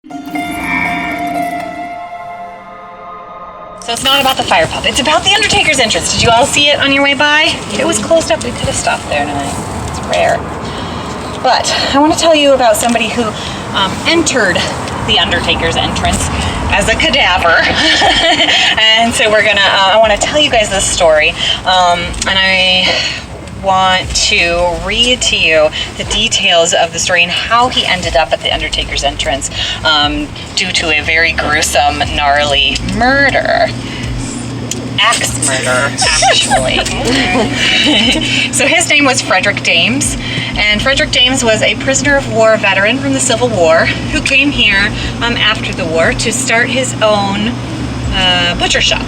So it's not about the fire pub, it's about the Undertaker's entrance. Did you all see it on your way by? It was closed up, we could have stopped there tonight. It's rare. But I want to tell you about somebody who entered the Undertaker's entrance as a cadaver. And so I want to tell you guys this story. And I want to read to you the details of the story and how he ended up at the Undertaker's entrance due to a very gruesome, gnarly murder. Axe murder, actually. So his name was Frederick Dames, and Frederick Dames was a prisoner of war veteran from the Civil War who came here after the war to start his own butcher shop.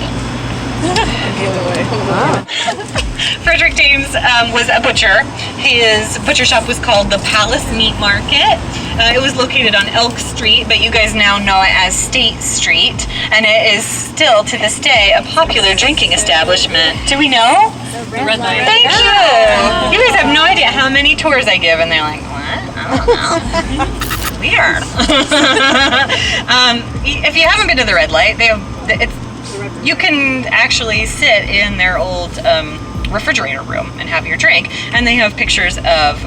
Frederick Dames was a butcher. His butcher shop was called the Palace Meat Market. It was located on Elk Street, but you guys now know it as State Street, and it is still to this day a popular drinking establishment. Do we know? The red light. Thank you. You guys have no idea how many tours I give, and they're like, what? I don't know. Weird. If you haven't been to the red light, you can actually sit in their old refrigerator room and have your drink, and they have pictures of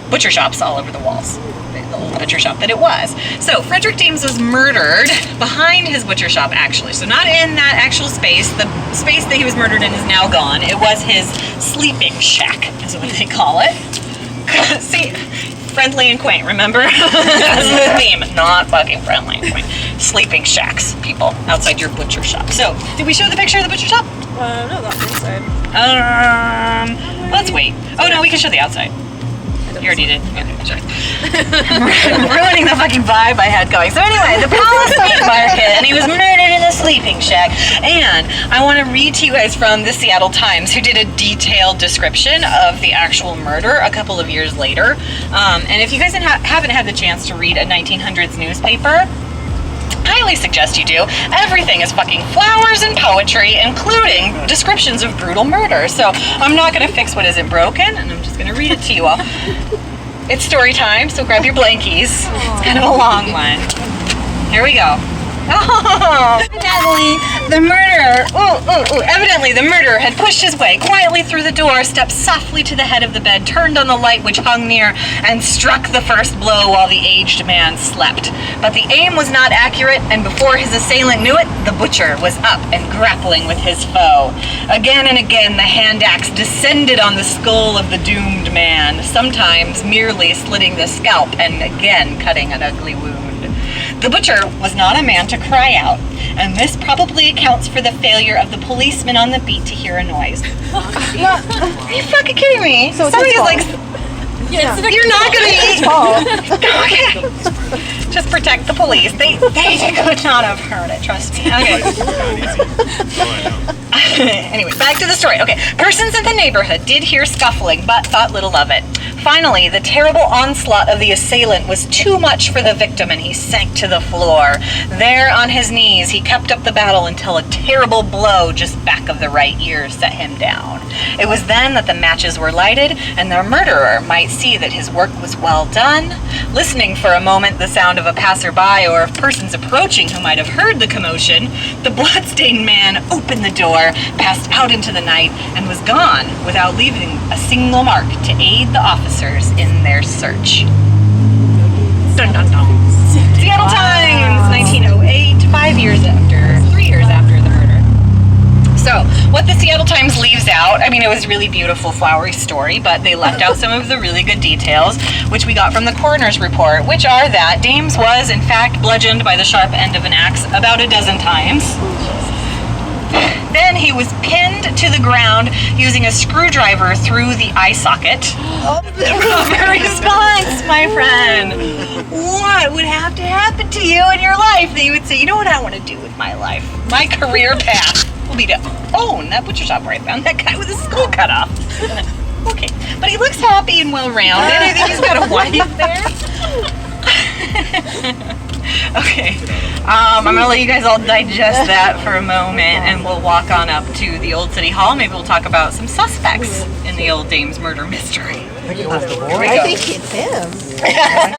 butcher shops all over the walls, the old butcher shop that it was. So Frederick Dames was murdered behind his butcher shop, actually. So not in that actual space. The space that he was murdered in is now gone. It was his sleeping shack, is what they call it. See, friendly and quaint, remember? That's the theme. Not fucking friendly and quaint. Sleeping shacks, people, outside your butcher shop. So, did we show the picture of the butcher shop? No, that's inside. Let's wait. Oh no, we can show the outside. You already did. Okay, sure. Ruining the fucking vibe I had going. So anyway, the Palace Meat Market, and he was murdered in a sleeping shack. And I want to read to you guys from the Seattle Times, who did a detailed description of the actual murder a couple of years later. And if you guys haven't had the chance to read a 1900s newspaper, highly suggest you do. Everything is fucking flowers and poetry, including descriptions of brutal murder. So I'm not going to fix what isn't broken, and I'm just going to read it to you all. It's story time, so grab your blankies. It's kind of a long one. Here we go. Oh, evidently the murderer had pushed his way quietly through the door, stepped softly to the head of the bed, turned on the light which hung near, and struck the first blow while the aged man slept. But the aim was not accurate, and before his assailant knew it, the butcher was up and grappling with his foe. Again and again the hand axe descended on the skull of the doomed man, sometimes merely slitting the scalp and again cutting an ugly wound. The butcher was not a man to cry out, and this probably accounts for the failure of the policeman on the beat to hear a noise. Are you fucking kidding me? So somebody's like, you're not gonna eat. Okay. Just protect the police. They could not have heard it, trust me. Okay. Anyway, back to the story. Okay, persons in the neighborhood did hear scuffling, but thought little of it. Finally, the terrible onslaught of the assailant was too much for the victim, and he sank to the floor. There, on his knees, he kept up the battle until a terrible blow just back of the right ear set him down. It was then that the matches were lighted, and the murderer might see that his work was well done. Listening for a moment the sound of a passerby or of persons approaching who might have heard the commotion, the bloodstained man opened the door, passed out into the night, and was gone without leaving a single mark to aid the officers in their search. Dun dun dun. Seattle Times, 1908, 3 years after the murder. So, what the Seattle Times leaves out, I mean, it was a really beautiful, flowery story, but they left out some of the really good details, which we got from the coroner's report, which are that Dames was, in fact, bludgeoned by the sharp end of an axe about a dozen times. Then he was pinned to the ground using a screwdriver through the eye socket. Oh, the proper response, my friend. What would have to happen to you in your life that you would say, you know what I want to do with my life? My career path will be to own that butcher shop where I found that guy with his skull cut off. Okay, but he looks happy and well-rounded. I think he's got a wife there. Okay, I'm going to let you guys all digest that for a moment, and we'll walk on up to the old city hall. Maybe we'll talk about some suspects in the old Dames murder mystery. I think it's him.